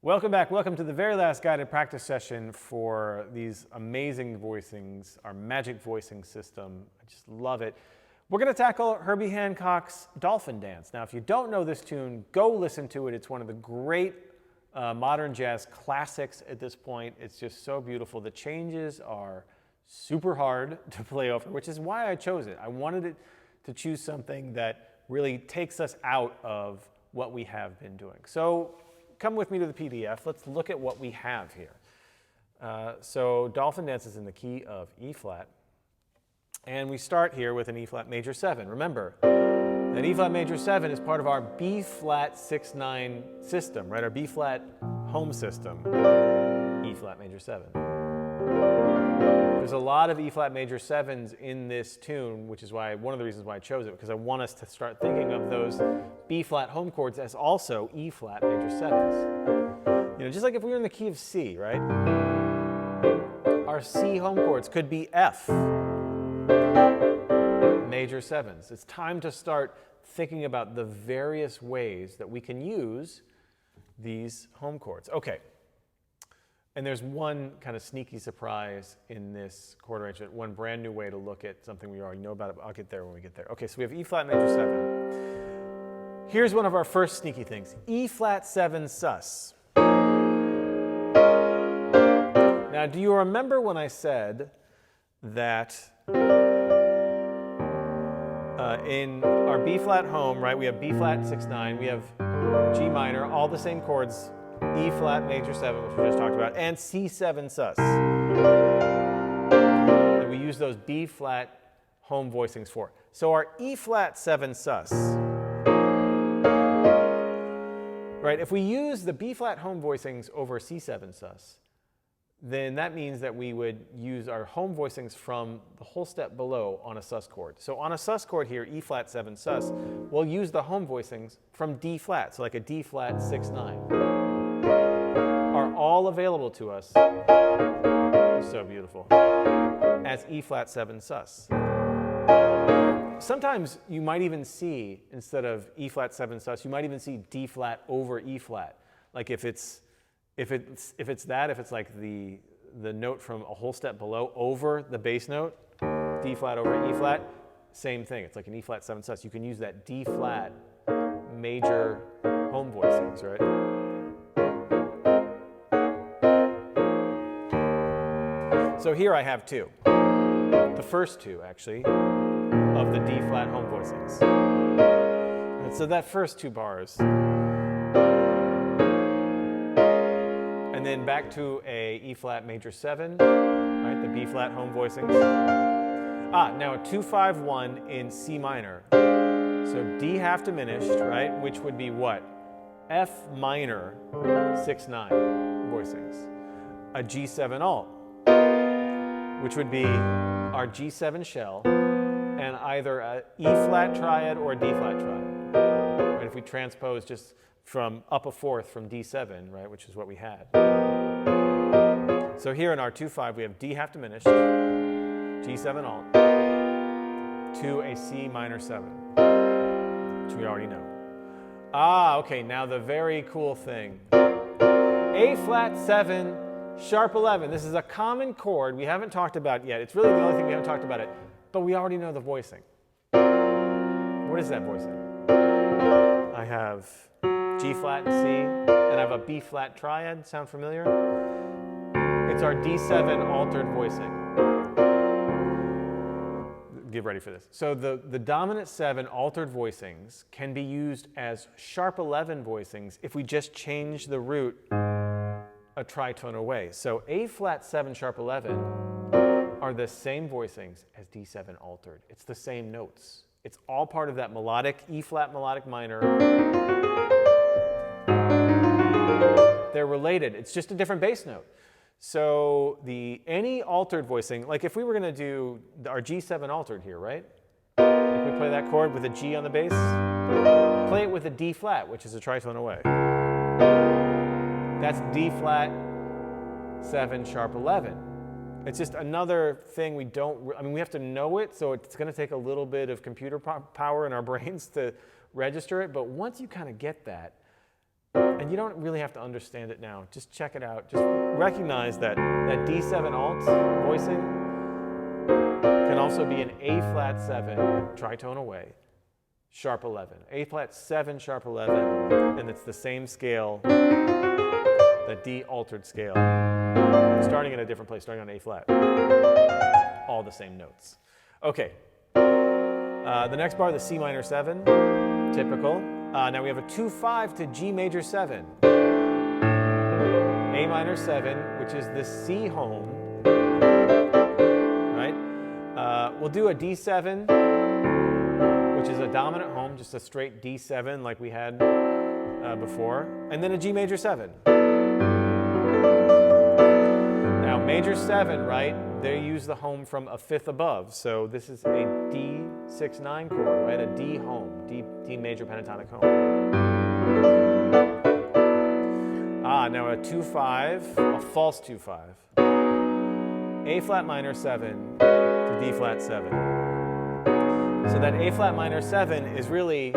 Welcome back. Welcome to the very last guided practice session for these amazing voicings, our magic voicing system. I just love it. We're going to tackle Herbie Hancock's Dolphin Dance. Now, if you don't know this tune, go listen to it. It's one of the great modern jazz classics at this point. It's just so beautiful. The changes are super hard to play over, which is why I chose it. I wanted it to choose something that really takes us out of what we have been doing. So come with me to the PDF. Let's look at what we have here. So Dolphin Dance is in the key of E flat. And we start here with an E flat major 7. Remember, that E flat major 7 is part of our B flat 6-9 system, right? Our B flat home system, E flat major 7. There's a lot of E flat major 7s in this tune, which is why one of the reasons why I chose it, because I want us to start thinking of those B flat home chords as also E flat major 7s. You know, just like if we were in the key of C, right? Our C home chords could be F major 7s. It's time to start thinking about the various ways that we can use these home chords. Okay. And there's one kind of sneaky surprise in this chord arrangement, one brand new way to look at something we already know about, but I'll get there when we get there. Okay, so we have E flat major 7. Here's one of our first sneaky things, E flat 7 sus. Now, do you remember when I said that in our B flat home, right, we have B flat 6-9, we have G minor, all the same chords, E flat major 7, which we just talked about, and C7 sus. And we use those B flat home voicings for. So our E flat 7 sus, right, if we use the B flat home voicings over C7 sus, then that means that we would use our home voicings from the whole step below on a sus chord. So on a sus chord here, E flat 7 sus, we'll use the home voicings from D flat, so like a D flat 6-9. Are all available to us, so beautiful, as E flat 7 sus. Sometimes you might even see, instead of E flat 7 sus, you might even see D flat over E flat. Like if it's like the note from a whole step below over the bass note, D flat over E flat, same thing. It's like an E flat 7 sus. You can use that D flat major home voicings, right? So here I have two. The first two, actually, of the D flat home voicings. And so that first two bars. And then back to a E flat major 7, right, the B flat home voicings. Now a 2-5-1 in C minor. So D half diminished, right, which would be what? F minor 6-9 voicings. A G7 alt, which would be our G7 shell, and either a E flat triad or a D flat triad. Right, if we transpose just from up a fourth from D7, right, which is what we had. So here in our 2-5, we have D half diminished, G7 alt, to a C minor 7, which we already know. Okay, now the very cool thing. A flat 7, sharp 11. This is a common chord we haven't talked about yet. It's really the only thing we haven't talked about it, but we already know the voicing. What is that voicing? I have G flat and C, and I have a B flat triad. Sound familiar? It's our D7 altered voicing. Get ready for this. So the dominant 7 altered voicings can be used as sharp 11 voicings if we just change the root a tritone away. So A flat 7 sharp 11 are the same voicings as D7 altered. It's the same notes. It's all part of that melodic E flat melodic minor. They're related. It's just a different bass note. So any altered voicing, like if we were going to do our G7 altered here, right? If we play that chord with a G on the bass, play it with a D flat, which is a tritone away. That's D flat 7 sharp 11. It's just another thing we don't, I mean, we have to know it, so it's going to take a little bit of computer power in our brains to register it, but once you kind of get that, And you don't really have to understand it now. Just check it out. Just recognize that that D7 alt voicing can also be an A flat 7 tritone away, sharp 11. A flat 7, sharp 11, and it's the same scale, the D altered scale, starting in a different place, starting on A flat. All the same notes. Okay. The next bar, the C minor 7, typical. Now we have a 2-5 to G major 7. A minor 7, which is the C home, right? We'll do a D7, which is a dominant home, just a straight D7 like we had before, and then a G major 7. Now major 7, right? They use the home from a fifth above, so this is a D6-9 chord, right? A D home, D major pentatonic home. Now a 2-5, a false 2-5. A flat minor 7 to D flat 7. So that A flat minor 7 is really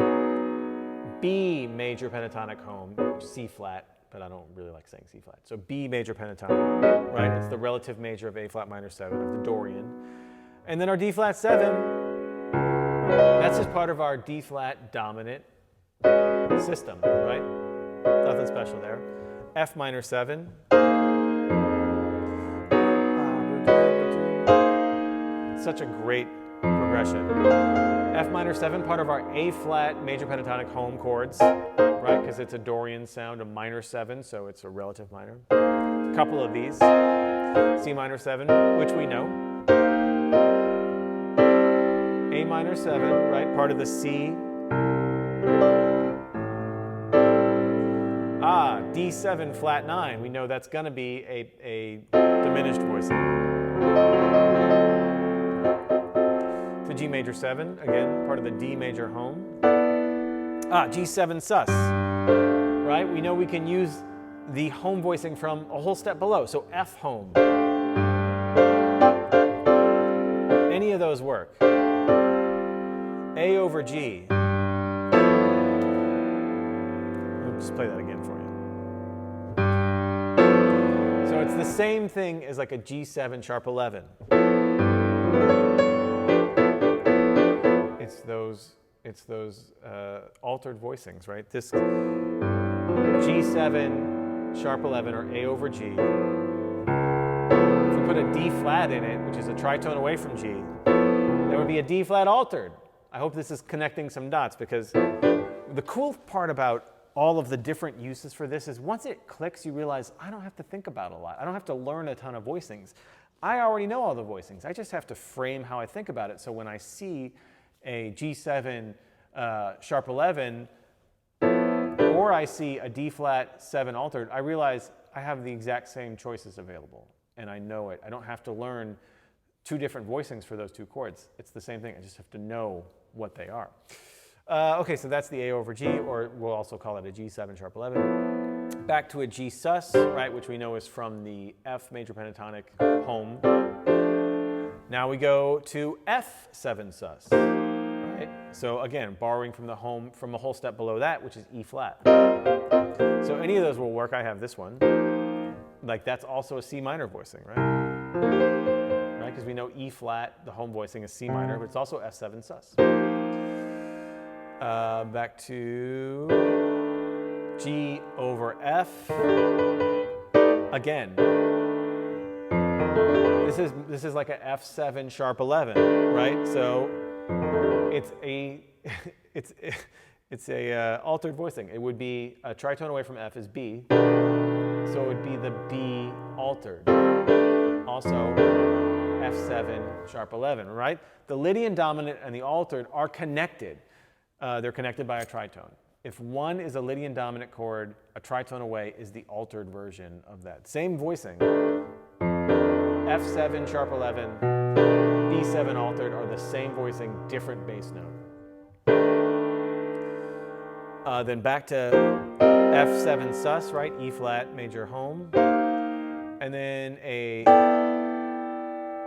B major pentatonic home, C flat, but I don't really like saying C flat. So B major pentatonic, right? It's the relative major of A flat minor 7 of the Dorian. And then our D flat 7, that's just part of our D flat dominant system, right? Nothing special there. F minor 7. Such a great progression. F minor 7, part of our A flat major pentatonic home chords, right? Because it's a Dorian sound, a minor 7, so it's a relative minor. A couple of these. C minor 7, which we know. A minor 7, right? Part of the C. D7 flat 9. We know that's going to be a diminished voicing. To G major 7, again, part of the D major home. G7 sus, right? We know we can use the home voicing from a whole step below, so F home. Any of those work. A over G. I'll just play that again for you. So it's the same thing as like a G7 sharp 11. It's those altered voicings, right? This G7 sharp 11 or A over G. If we put a D flat in it, which is a tritone away from G, there would be a D flat altered. I hope this is connecting some dots, because the cool part about all of the different uses for this is once it clicks, you realize I don't have to think about a lot. I don't have to learn a ton of voicings. I already know all the voicings. I just have to frame how I think about it. So when I see a G7 sharp 11, or I see a D flat 7 altered, I realize I have the exact same choices available, and I know it. I don't have to learn two different voicings for those two chords. It's the same thing. I just have to know what they are. Okay, so that's the A over G, or we'll also call it a G7 sharp 11. Back to a G sus, right, which we know is from the F major pentatonic home. Now we go to F7 sus, right? So again, borrowing from the home, from a whole step below that, which is E flat. So any of those will work. I have this one. Like that's also a C minor voicing, right? Right, because we know E flat, the home voicing is C minor, but it's also F7 sus. Back to G over F. Again, this is like a F7 sharp 11, right? So it's a altered voicing. It would be a tritone away from F is B, so it would be the B altered. Also F7 sharp 11, right? The Lydian dominant and the altered are connected. They're connected by a tritone. If one is a Lydian dominant chord, a tritone away is the altered version of that. Same voicing. F7 sharp 11, B7 altered are the same voicing, different bass note. Then back to F7 sus, right? E flat major home. And then a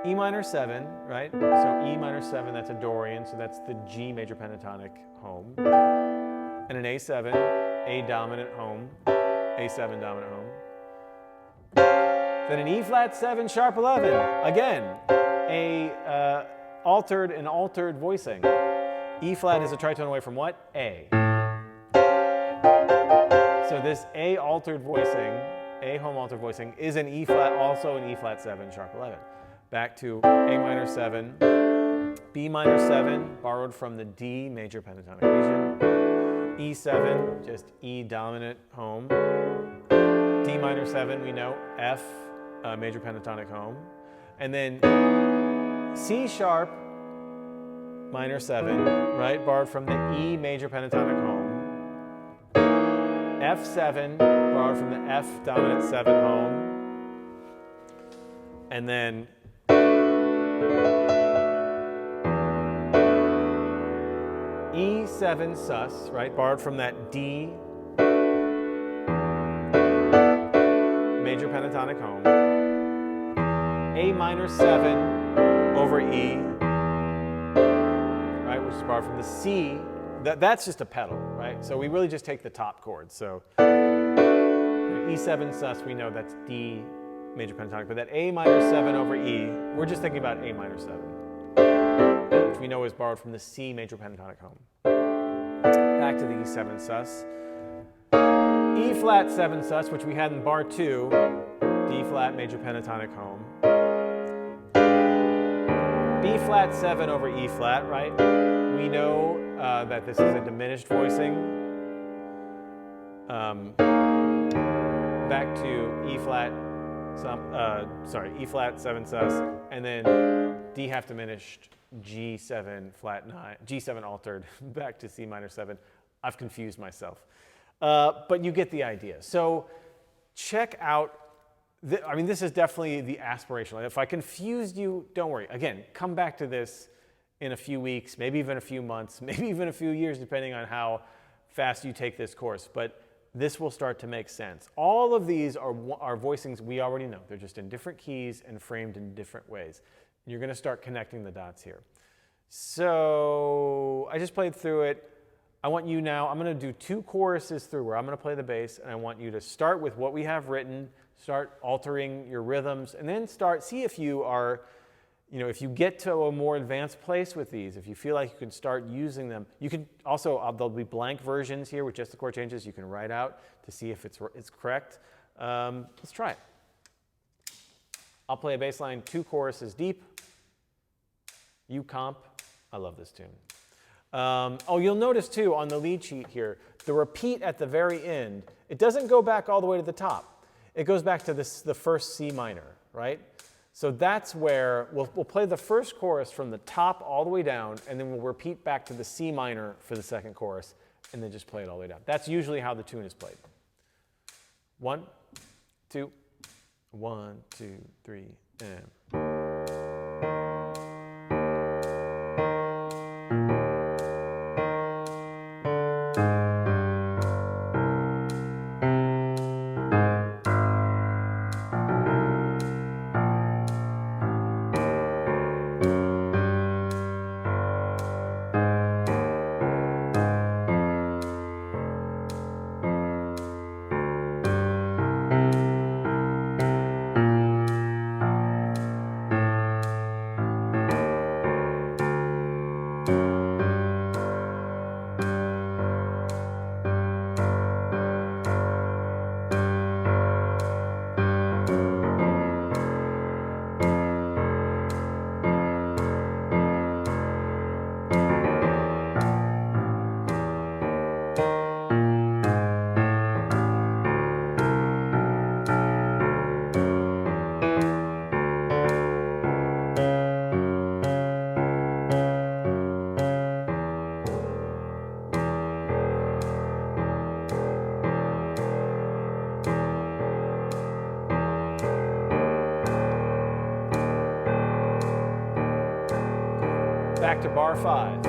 E minor 7, right? So E minor 7, that's a Dorian, so that's the G major pentatonic home. And an A7, A dominant home. A7 dominant home. Then an E flat 7 sharp 11. Again, an altered voicing. E flat is a tritone away from what? A. So this A altered voicing, A home altered voicing, is an E flat, also an E flat 7 sharp 11. Back to A minor 7, B minor 7, borrowed from the D major pentatonic region. E7, just E dominant home. D minor 7, we know, F major pentatonic home. And then C sharp minor 7, right, borrowed from the E major pentatonic home. F7, borrowed from the F dominant 7 home. And then E7 sus, right, borrowed from that D major pentatonic home. A minor 7 over E, right, which is borrowed from the C. That's just a pedal, right? So we really just take the top chords. So E7 sus, we know that's D major pentatonic, but that A minor 7 over E, we're just thinking about A minor 7, which we know is borrowed from the C major pentatonic home. Back to the E7 sus. E flat 7 sus, which we had in bar 2, D flat major pentatonic home. B flat 7 over E flat, right? We know that this is a diminished voicing. Back to E flat, E flat 7 sus, and then D half diminished, G7 flat 9, G7 altered, back to C minor 7. I've confused myself. But you get the idea. So check out, this is definitely the aspirational. If I confused you, don't worry. Again, come back to this in a few weeks, maybe even a few months, maybe even a few years, depending on how fast you take this course. But this will start to make sense. All of these are voicings we already know. They're just in different keys and framed in different ways. You're going to start connecting the dots here. So I just played through it. I want you now, I'm going to do 2 choruses through where I'm going to play the bass, and I want you to start with what we have written, start altering your rhythms, and then see if you are, if you get to a more advanced place with these, if you feel like you can start using them. You can also, there'll be blank versions here with just the chord changes you can write out to see if it's correct. Let's try it. I'll play a bass line 2 choruses deep. You comp. I love this tune. You'll notice too on the lead sheet here, the repeat at the very end, it doesn't go back all the way to the top. It goes back to the first C minor, right? So that's where we'll play the first chorus from the top all the way down, and then we'll repeat back to the C minor for the second chorus, and then just play it all the way down. That's usually how the tune is played. 1, 2, 1, 2, 3, and... Back to bar 5.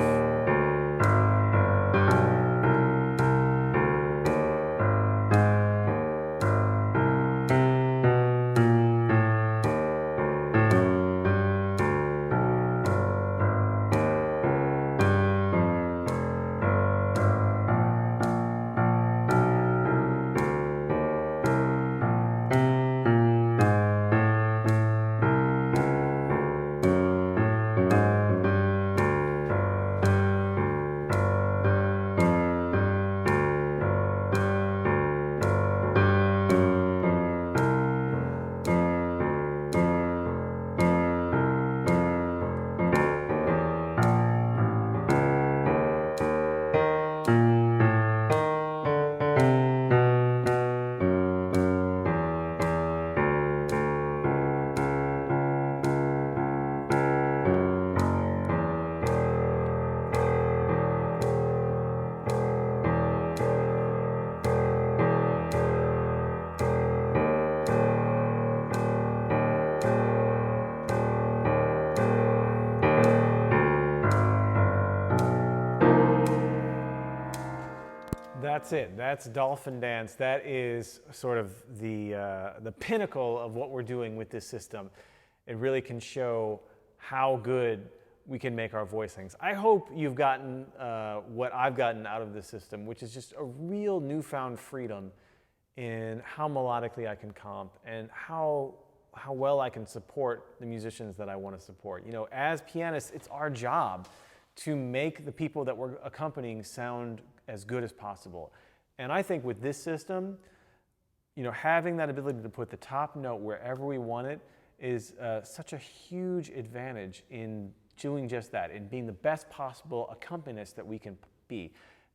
That's it. That's Dolphin Dance. That is sort of the pinnacle of what we're doing with this system. It really can show how good we can make our voicings. I hope you've gotten what I've gotten out of this system, which is just a real newfound freedom in how melodically I can comp and how well I can support the musicians that I want to support. You know, as pianists, it's our job to make the people that we're accompanying sound as good as possible. And I think with this system, you know, having that ability to put the top note wherever we want it is such a huge advantage in doing just that, in being the best possible accompanist that we can be.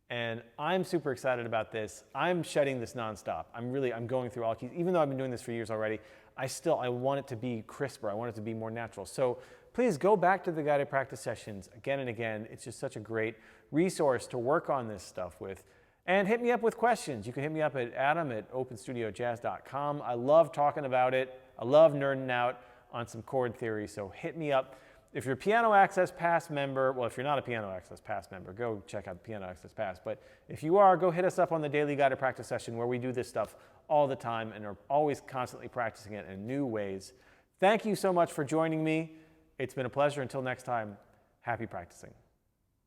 And I'm super excited about this. I'm shedding this nonstop. I'm going through all keys. Even though I've been doing this for years already, I want it to be crisper. I want it to be more natural. So please go back to the guided practice sessions again and again. It's just such a great resource to work on this stuff with. And hit me up with questions. You can hit me up at adam@openstudiojazz.com. I love talking about it. I love nerding out on some chord theory, so hit me up. If you're a Piano Access Pass member, well, if you're not a Piano Access Pass member, go check out Piano Access Pass. But if you are, go hit us up on the daily guided practice session where we do this stuff all the time and are always constantly practicing it in new ways. Thank you so much for joining me. It's been a pleasure. Until next time, happy practicing.